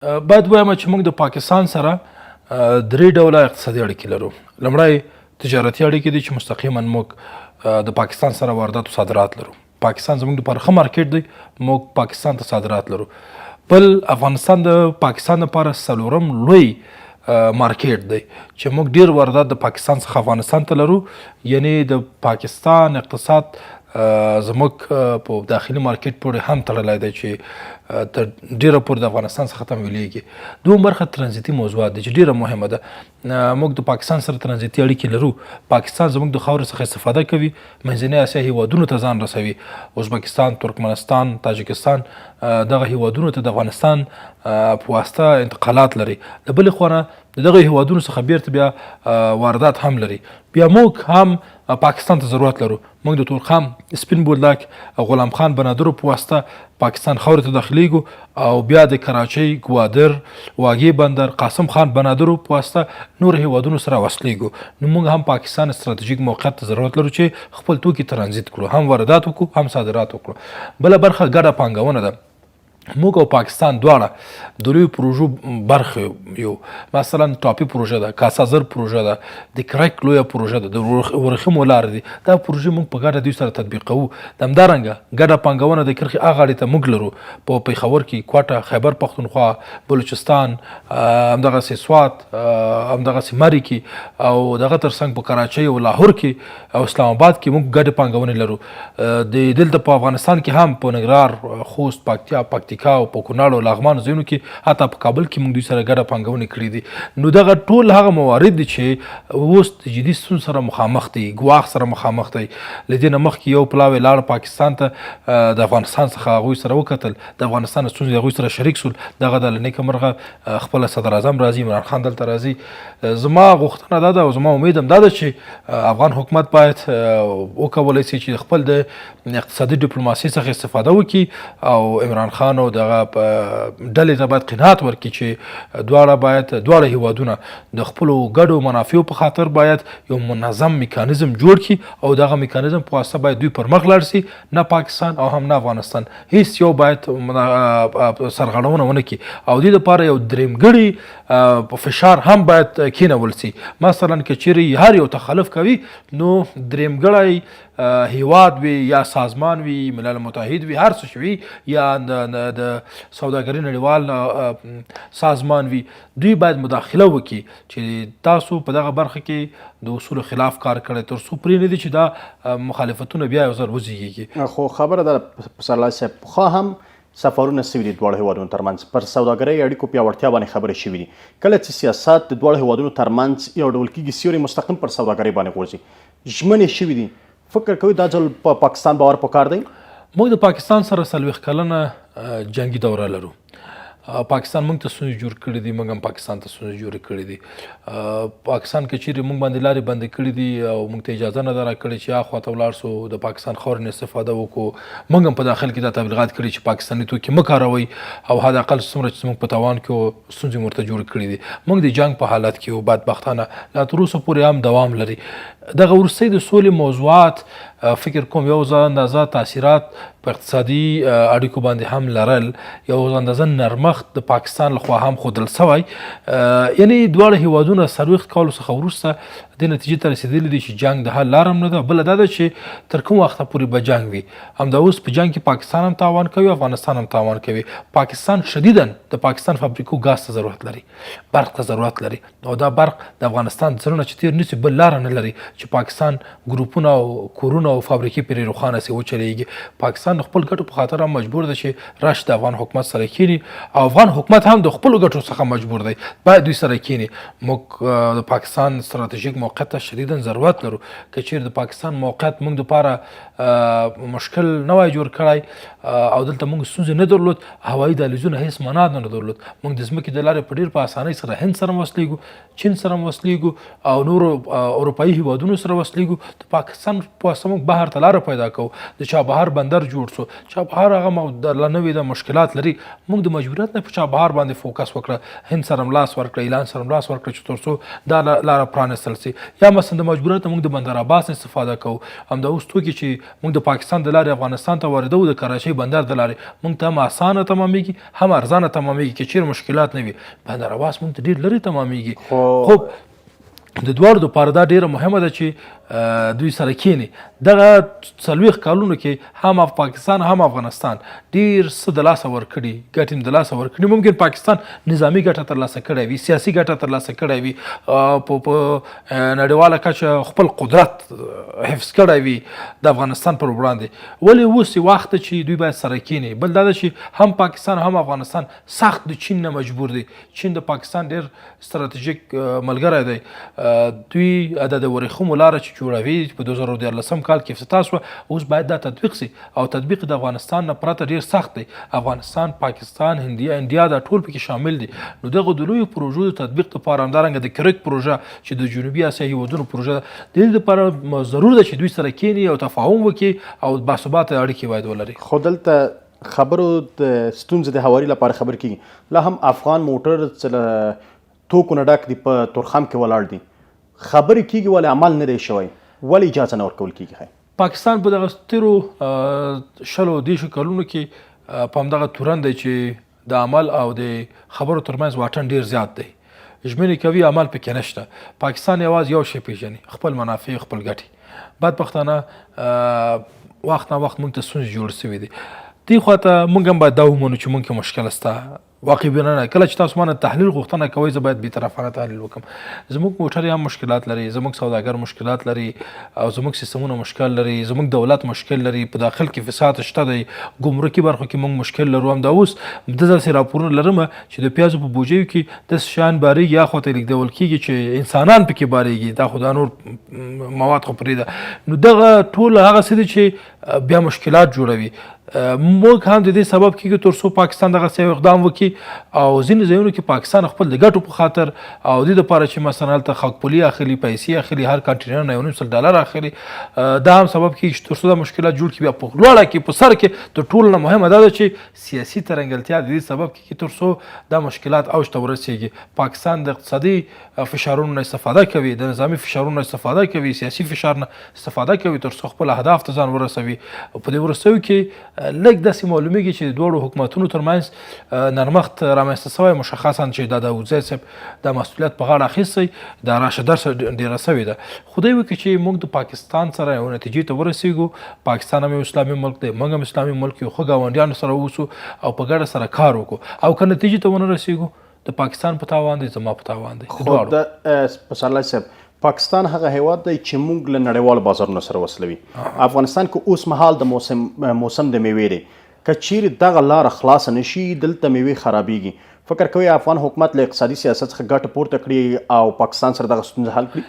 باید ووایم چې موږ د پاکستان سره درې ډوله اقتصادي اړیکې لرو. لومړی تجارتي اړیکې دي چې مستقیما موږ د پاکستان سره واردات او صادرات لرو. پاکستان زموږ لپاره ښه مارکیټ دی، موږ پاکستان ته صادرات لرو. بل افغانستان د پاکستان لپاره څلورم لوی مارکیټ دی چې موږ ډیر واردات د پاکستان څخه افغانستان ته لرو. یعنی د پاکستان اقتصاد زموږ په داخلي مارکیټ پورې هم تړلی دی چې تر ډیره پورې د افغانستان څخه تمویلیږي. دویم برخه ترانزیتي موضوعات دي چې ډیره مهمه ده. موږ د پاکستان سره ترانزیتي اړیکې لرو. پاکستان زموږ د خاورې څخه استفاده کوي، منځنۍ اسیا هیوادونو ته ځان رسوي. ازبکستان، ترکمنستان، تاجکستان دغه هیوادونو ته د افغانستان په واسطه انتقالات لري. د بلې خوا نه د دغه هیوادونو څخه بیرته بیا واردات هم لري. بیا موږ هم پاکستان ته ضرورت لرو. موږ د تورخم، سپین بولدک، غلام خان بنادرو په واسطه پاکستان خاورې ته داخلیږو او بیا د کراچۍ، ګوادر، واګې بندر، قاسم خان بنادرو په واسطه نور هیوادونو سره وصلیږو. نو موږ هم پاکستان ستراتیژیک موقعیت ته ضرورت لرو چې خپل توکي ترانزیت کړو، هم واردات وکړو هم صادرات وکړو. بله برخه ګډه پانګونه ده. موږ او پاکستان دواړه د لویو پروژو برخه یو. مثلا ټاپي پروژه ده، کاسازر پروژه ده، د کرک لویه پروژه ده، د ورخمو لارې دي. دا پروژې موږ په ګډه دوی سره تطبیقوو. د همدارنګه ګډه پانګونه د کرښې هغه غاړې ته موږ لرو، په پیښور کې، کوټه، خیبر پښتونخوا، بلوچستان، همدغسې سوات، همدغسې مرې کې او دغه ترڅنګ په کراچۍ او لاهور کې او اسلام آباد کې موږ ګډې پانګونې لرو. د دلته په افغانستان کې هم په ننګرهار، خوست، پکتیکا او په کونړ او لغمان ځایونو کې، حتی په کابل کې موږ دوی سره ګډه پانګونې کړې دي. نو دغه ټول هغه موارد دي چې اوس د جدي ستونزو سره مخامخ دي، ګواښ سره مخامخ دی. له دې نه مخکې یو پلاوی لاړ پاکستان ته، د افغانستان څخه هغوی سره وکتل، د افغانستان ستونزې هغوی سره شریک سول. دغه د له نیکه مرغه خپله صدر اعظم راځي، عمران خان دلته راځي. زما غوښتنه دا ده او زما امید هم دا ده چې افغان حکومت باید وکولی سي چې خپل د اقتصادي ډیپلوماسۍ څخه استفاده وکړي او عمران خان او دغه ډلې ته باید قناعت ورکړي چې دواړه هیوادونه د خپلو ګډو منافعو په خاطر باید یو منظم میکانیزم جوړ کړي او دغه میکانیزم په واسطه باید دوی پر مخ لاړ سي. نه پاکستان او هم نه افغانستان هیڅ یو باید سرغړونه ونه کړي او دې لپاره یو درېمګړی فشار هم باید کېنول سي. مثلا که چیرې هر یو تخلف کوي نو درېمګړی هیواد وي یا سازمان وي، ملل متحد وي، هر څه وي، یا د سوداګرۍ نړیوال سازمان وي، دوی باید مداخله وکړي چې تاسو په دغه برخه کې د اصولو خلاف کار کړی، تر څو پرې نه دي چې دا مخالفتونه بیا یو ځل وزېږي. خو خبره ده پسرلی صاحب، پخوا هم سفرونه سوي دي دواړو هیوادونو ترمنځ، پر سوداګرۍ اړیکو پیاوړتیا باندې خبرې شوي دي. کله چې سیاست د دواړو هیوادونو ترمنځ یو ډول کېږي، سیوري مستقیم پر سوداګرۍ باندې غورځي، ژمنې شوي دي، فکر کوي دا ځل په پاکستان باور پکار دی؟ موږ د پاکستان سره 40 کلنه جنگي دوره لرو. پاکستان موږ ته ستونزې جوړ کړي دي، موږ هم پاکستان ته ستونزې جوړې کړي دي. پاکستان که چیرې موږ باندې لارې بندې کړي دي او موږ ته اجازه نه ده راکړې چې هاخوا ته ولاړ سو، د پاکستان خاورې نه استفاده وکړو. موږ هم په داخل کې دا تبلیغات کړي چې پاکستاني توکي مه کاروئ او حد اقل څومره چې زموږ په توان کې ستونزې ورته جوړې کړي دي. موږ د جنګ په حالت کې یو، بدبختانه لا تر اوسه پورې هم دوام لري. دغه وروستۍ د سولې موضوعات فکر کوم یو ځای اندازه تاثیرات په اقتصادي اړیکو باندې هم لرل، یو اندازه نرمښت د پاکستان لخوا هم ښودل سوی. یعنی دواړه هیوادونه 40 کالو څخه وروسته دې نتیجې ته رسېدلي دي چې جنګ د حل لاره هم نه ده. بله دا ده چې تر کوم وخته پورې به جنګ وي. همدا اوس په جنګ کې پاکستان هم تاوان کوي، افغانستان هم تاوان کوي. پاکستان شدیداً د پاکستان فابریکو ګاز ته ضرورت لري، برق ته ضرورت لري او دا برق د افغانستان زړه نه چې تېر نه سي، بل لاره نه لري چې پاکستان ګروپونه او کورونه او فابریکې پرې روښانه سي وچلېږي. پاکستان د خپل ګټو په خاطر هم مجبور ده چې راشي د افغان حکومت سره کښېني او افغان حکومت هم د خپلو ګټو څخه مجبور دی، باید دوی سره کښېني. موږ د پاکستان ستراتیژیک موقعیت ته شدیداً ضرورت لرو. که چیرې د پاکستان موقعیت موږ دپاره مشکل نه وای جوړ کړی او دلته موږ ستونزې نه درلود، هوایي دهلیزونه هېڅ معنا نه درلود، موږ د ځمکې د لارې په ډېر په اسانۍ سره هند سره وصلېږو، چین سره وصلېږو او نورو اروپایي هیوادونو سره وصلېږو. د پاکستان په واسطه موږ بهر ته لاره پیدا کوو. د چابهار بندر جوړ سو، چابهار هغه درله نوې ده، مشکلات لري. موږ د مجبوریت ضرورت نه په چابهار باندې فوکس وکړه، هند سره لاس ورکړه، ایران سره لاس ورکړه چې تر څو دا لاره پرانستل سي. یا مثلا د مجبوریت موږ د بندر عباس استفاده کوو، همدا اوس توکي چې موږ د پاکستان د لارې افغانستان ته واردوو د کراچۍ بندر د لارې، موږ ته هم اسانه تمامېږي هم ارزانه تمامېږي که چیرې مشکلات نه وي. بندر عباس موږ ته ډېر لرې تمامېږي. خو د دواړو دپاره دا ډیره مهمه ده چې دوی سره کینی. دغه 40 کالونو کې هم پاکستان هم افغانستان ډیر څه د لاسه ورکړي، ګټې هم د لاسه ورکړي. ممکن پاکستان نظامی ګټه ترلاسه کړې وي، سیاسي ګټه ترلاسه کړې وي، په نړیواله کچه خپل قدرت حفظ کړی وي د افغانستان پر وړاندې. ولې اوس وخت چې دوی باید سره کینی؟ بل دا ده چې هم پاکستان هم افغانستان سخت د چین نه مجبور دي. چین د پاکستان ډیر ستراتیژیک ملګری دی. دوی د ورېښمو لاره چې جوړوي په 2014 کال کې افتتاح شوه، اوس باید دا تطبیق سي او تطبیق د افغانستان نه پرته ډیر سخت دی. افغانستان، پاکستان، انډیا دا ټول پکې شامل دي. نو دغه د لویو پروژو د تطبیق لپاره همدارنګه د کرک پروژه چې د جنوبي اسیا هیوادونو پروژه ده، د دې لپاره ضرور ده چې دوی سره کینی او تفاهم وکړي او باثباته اړیکې باید ولري. خو دلته خبرو د ستونزې د هواري لپاره خبر کیږي، لا هم افغان موټر توکو نه ډک دي، په تورخم کې ولاړ دي. خبرې کیږي ولې عمل نه دی شوی؟ ولې اجازه نه ورکول کیږي؟ پاکستان په دغه تیرو 10 کلونو کې په همدغه تورن دی چې د عمل او د خبرو ترمنځ واټن ډیر زیات دی. ژمنې کوي عمل پکې نشته. پاکستان یوازې یو شی پیژني، خپل منافع، خپل ګټې. بدبختانه وخت نه وخت موږ ته ستونزې جوړ سوي دي. دې خواته موږ هم باید دا ومنو چې موږ کې مشکل شته. واقعي نه کله چې تاسو مانه تحلیل غوښتنه کوئ، زه باید بیطرفانه تحلیل وکړم. زموږ موټر هم مشکلات لري، زموږ سوداګر مشکلات لري او زموږ سیستمونه مشکل لري، زموږ دولت مشکل لري، په داخل کې فساد شته دی، ګمرکي برخو کې موږ مشکل لرو. همدا اوس داسې راپورونه لرم چې د پیازو په بوجیو کې داسې شیان بارېږي، یا خواته لیږدول کېږي چې انسانان پکې بارېږي. دا خو دا نور مواد خو پرېږده. نو دغه ټول هغه څه دي چې بیا مشکلات جوړوي. موږ هم د دې سبب کېږي تر څو پاکستان دغسې یو اقدام وکړي او ځینې ځایونو کې پاکستان خپل د ګټو په خاطر او دې دپاره چې مثلا هلته خاکپولي اخلي، پیسې اخلي، هر کانټینر نه $1.5 اخلي، دا هم سبب کېږي چې تر څو دا مشکلات جوړ کړي. بیا په لوړه کې په سر کې تر ټولو نه مهمه دا ده چې سیاسي ترنګلتیا د دې سبب کېږي تر څو دا مشکلات اوج ته ورسېږي. پاکستان د اقتصادي فشارونو نه استفاده کوي، د نظامي فشارونو نه استفاده کوي، سیاسي فشار نه استفاده کوي تر څو خپل اهداف ته ځان ورسوي. په دې وروستیو کې لږ داسې معلومیږي چې د دواړو حکومتونو ترمنځ نرمښت رامنځته شوی، مشخصا چې د داودزی صاحب دا مسؤلیت په غاړه اخیستی، دا راشه درشه ډېره سوې ده. خدای وکړي چې موږ د پاکستان سره یو نتیجې ته ورسېږو. پاکستان هم یو اسلامي ملک دی، موږ هم اسلامي ملک یو، ښه ګاونډیانو سره اوسو او په ګډه سره کار وکړو. او که نتیجې ته ونه رسېږو، د پاکستان په تاوان دی، زما په تاوان دی. خو د پسرلی صاحب، پاکستان هغه هیواد دی چې موږ له نړیوالو بازارونو سره وصلوي. افغانستان کې اوس مهال د موسم د میوې دی، که چیرې دغه لاره خلاصه نشي دلته میوې خرابېږي. فکر کوئ افغان حکومت له اقتصادي سیاست څخه ګټه پورته کړي او پاکستان سره دغه ستونزه حل کړي؟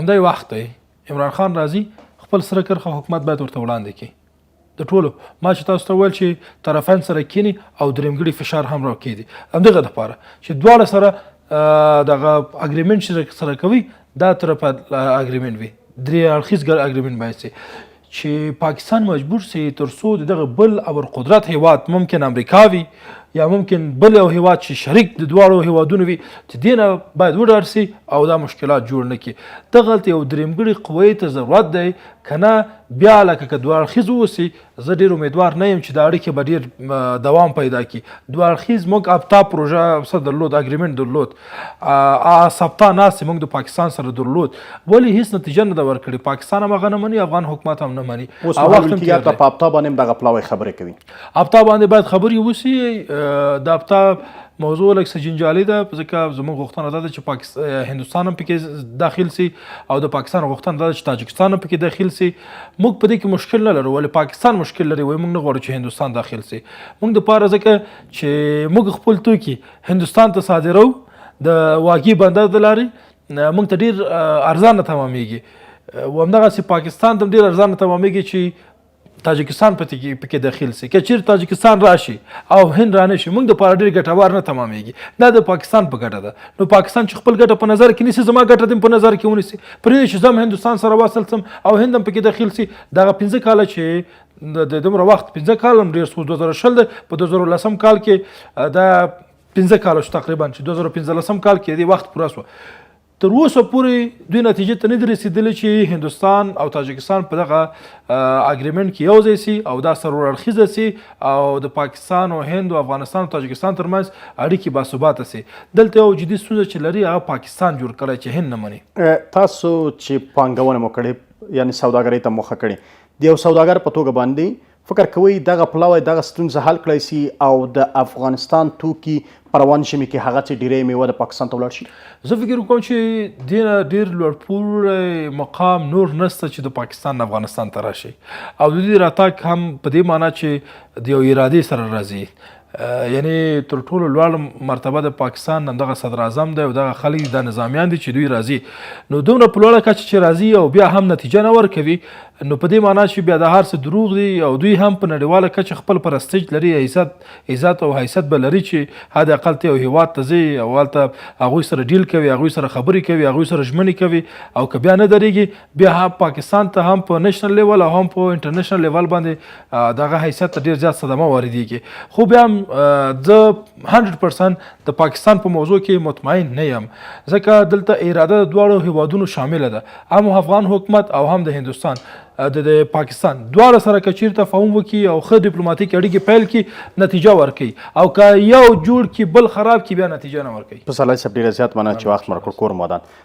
همدا یې وخت دی. عمران خان راځي، خپل سره کرښه حکومت باید ورته وړاندې کړي. د ټولو ما چې تاسو ته ویل چې طرفین سره کینی او درېمګړي فشار هم راکېږي، همدغه دپاره چې دواړه سره دغه اګریمنټ چې سره کوي دا طرفه اګریمنټ وي، درې اړخیز اګریمنټ باید سي چې پاکستان مجبور سي تر څو دغه بل ابرقدرت هیواد، ممکن امریکا وي یا ممکن بل یو هیواد چې شریک د دواړو هیوادونو وي، چې دې نه باید وډار سي او دا مشکلات جوړ نه کړي. دغلته یو درېمګړي قوې ته ضرورت دی، که نه بیا لکه که دوه اړخیز واوسي، زه ډېر امیدوار نه یم چې دا اړیکې به ډېر دوام پیدا کړي. دوه اړخیز موږ ابتا پروژه څه درلود، اګریمنټ درلود، سبتا ناستې موږ د پاکستان سره درلود، ولې هېڅ نتیجه نه ده ورکړې. پاکستان هم هغه نه مني، افغان حکومت هم نه مني. اوس مهال کې په ابتا باندې هم دغه پلاوی خبرې کوي. ابتا باندې باید خبرې وشي. د ابتا موضوع لږ څه جنجالي ده، ځکه زموږ غوښتنه دا ده چې هندوستان هم پکې داخل سي او د پاکستان غوښتنه دا ده چې تاجکستان هم پکې داخل سي. موږ په دې کې مشکل نه لرو، ولې پاکستان مشکل لري، وایي موږ نه غواړو چې هندوستان داخل سي. موږ دپاره ځکه چې موږ خپل توکي هندوستان ته صادرو د واګي بندر د لارې، موږ ته ډېر ارزانه تمامېږي، او همدغسې پاکستان ته هم ډېر ارزانه تمامېږي چې تاجکستان پکې داخل سي که چیرې تاجکستان راشي او هند رانه شي موږ د پاره ډېر ګټور نه تمامېږي دا د پاکستان په ګټه ده نو پاکستان چې خپل ګټه په نظر کې نیسي زما ګټه دې په نظر کې ونیسي پرېږدي چې زه هندوستان سره وصل سم او هند هم پکې داخل سي دغه 15 کاله چې د دومره وخت 15 کال هم ډېر سو 2010 په 2010 کال کې دا 15 کاله شو تقریبا چې 2015 کال کې دې وخت پوره سو تر اوسه پورې دوی نتیجې ته نه دي رسېدلي چې هندوستان او تاجکستان په دغه اګریمنټ کې یو ځای سي او دا سرور اړخیزه سي او د پاکستان او هند او افغانستان او تاجکستان ترمنځ اړیکې باثباته سي دلته یو جدي ستونزه چې لري هغه پاکستان جوړ کړی چې هند نه مني تاسو چې پانګونه مو کړې یعنی سوداګرۍ ته موخه کړې د یو سوداګر په توګه باندې فکر کوئ دغه پلاوی دغه ستونزه حل کړی سي او د افغانستان توکي په روان ژمي کې هغه چې ډیری میوه د پاکستان ته ولاړ شي زه فکر کوم چې دې نه ډېر لوړپوړی مقام نور نشته چې د پاکستان نه افغانستان ته راشي او د دې راتګ هم په دې معنی چې د یو ارادې سره راځي یعنی تر ټولو لوړ مرتبه د پاکستان دغه صدر اعظم دی او دغه خلک د نظامیان دي چې دوی راځي نو دومره په لوړه کچه چې راځي او بیا هم نتیجه نه ورکوي نو په دې معنی چې بیا د هر څه دروغ دي او دوی هم په نړیواله کچه خپل پرستیج لري عزت او حیثیت به لري چې حد اقل ته یو هیواد ته ځي او هلته هغوی سره ډیل کوي هغوی سره خبرې کوي هغوی سره ژمنې کوي او که بیا نه درېږي بیا هم پاکستان ته هم په نیشنل لیول او هم په انټرنیشنل لیول باندې دغه حیثیت ته ډېر زیات صدمه واردېږي خو بیا هم زه 100% د پاکستان په موضوع کې مطمئن نه یم ځکه دلته اراده د دواړو هیوادونو شامله ده هم افغان حکومت او هم د هندوستان د پاکستان دواړه سره که چیرې تفاهم وکړي او ښه ډیپلوماتیک اړیکې پیل کړي نتیجه ورکوي او که یو جوړ کړي بل خراب کړي بیا نتیجه نه ورکوي پسرلی صاحب ډېره زیات مننه چې وخت مو راکړ کور مودان